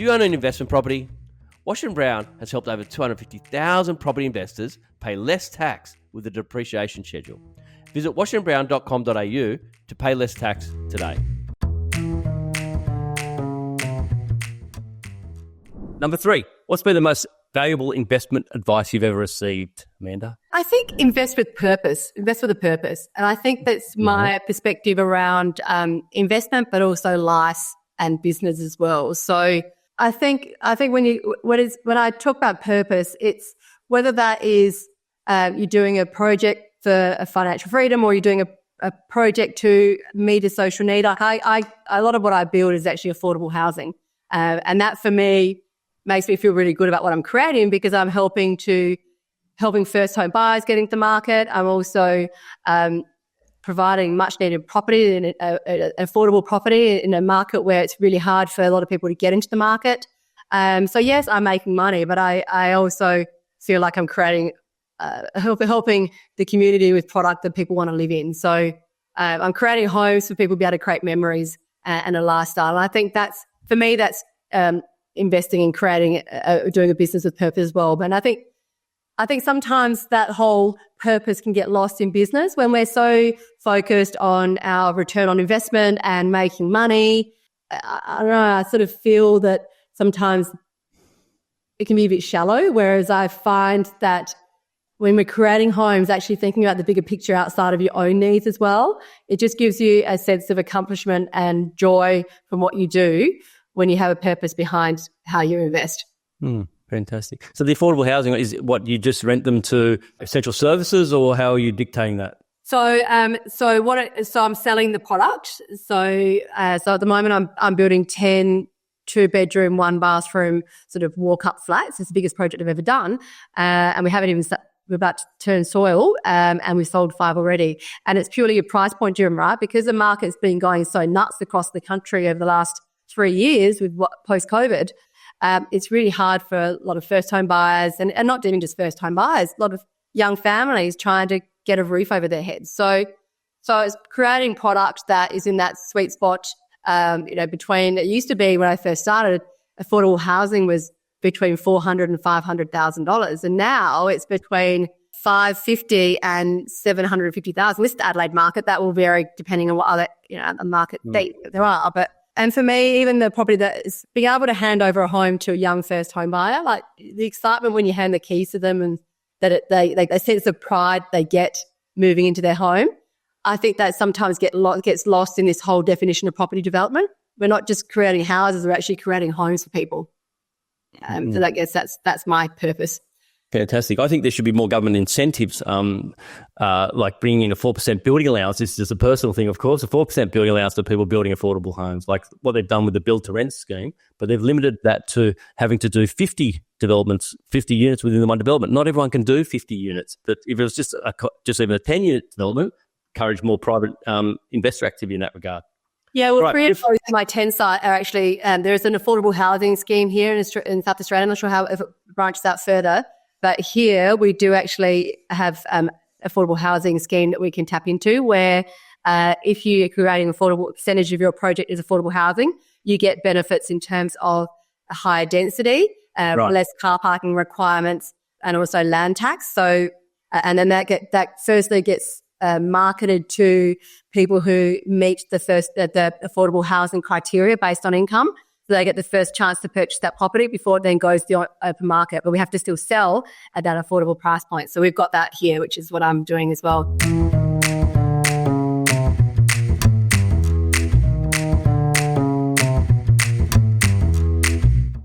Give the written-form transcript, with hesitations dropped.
Do you own an investment property? Washington Brown has helped over 250,000 property investors pay less tax with the depreciation schedule. Visit washingtonbrown.com.au to pay less tax today. Number 3, what's been the most valuable investment advice you've ever received, Amanda? I think invest with purpose, invest with a purpose. And I think that's my perspective around investment, but also life and business as well. So I think when I talk about purpose, it's whether that is you're doing a project for a financial freedom or you're doing a project to meet a social need. A lot of what I build is actually affordable housing. And that for me makes me feel really good about what I'm creating because I'm helping first home buyers get into the market. I'm also providing much needed property and affordable property in a market where it's really hard for a lot of people to get into the market. So yes, I'm making money, but I also feel like I'm creating, helping the community with product that people want to live in. So I'm creating homes for people to be able to create memories and a lifestyle. And I think that's investing in creating, doing a business with purpose as well. But I think sometimes that whole purpose can get lost in business when we're so focused on our return on investment and making money. I don't know, I sort of feel that sometimes it can be a bit shallow, whereas I find that when we're creating homes, actually thinking about the bigger picture outside of your own needs as well, it just gives you a sense of accomplishment and joy from what you do when you have a purpose behind how you invest. Fantastic. So the affordable housing, is what you just rent them to essential services, or how are you dictating that? So I'm selling the product. So at the moment I'm building 10 2-bedroom, 1-bathroom sort of walk-up flats. It's the biggest project I've ever done, and we're about to turn soil, and we've sold 5 already. And it's purely a price point driven, right? Because the market's been going so nuts across the country over the last 3 years with post-COVID. It's really hard for a lot of first-home buyers and not even just first-home buyers, a lot of young families trying to get a roof over their heads. So it's creating product that is in that sweet spot, between, it used to be when I first started, affordable housing was between $400,000 and $500,000. And now it's between $550,000 and $750,000. This is the Adelaide market. That will vary depending on what other, market there are. And for me, even the property that is being able to hand over a home to a young first home buyer, like the excitement when you hand the keys to them and that they sense of pride they get moving into their home, I think that sometimes gets lost in this whole definition of property development. We're not just creating houses, we're actually creating homes for people. So I guess that's my purpose. Fantastic. I think there should be more government incentives, like bringing in a 4% building allowance. This is just a personal thing, of course, a 4% building allowance for people building affordable homes, like what they've done with the build to rent scheme, but they've limited that to having to do 50 units within the one development. Not everyone can do 50 units, but if it was just even a 10-unit development, encourage more private investor activity in that regard. Yeah, well, right. 3 of those my 10 site are actually, there's an affordable housing scheme here in South Australia. I'm not sure how if it branches out further, but here we do actually have affordable housing scheme that we can tap into where if you're creating affordable percentage of your project is affordable housing, you get benefits in terms of a higher density, less car parking requirements, and also land tax. So, and then that firstly gets marketed to people who meet the affordable housing criteria based on income. So they get the first chance to purchase that property before it then goes to the open market. But we have to still sell at that affordable price point. So we've got that here, which is what I'm doing as well.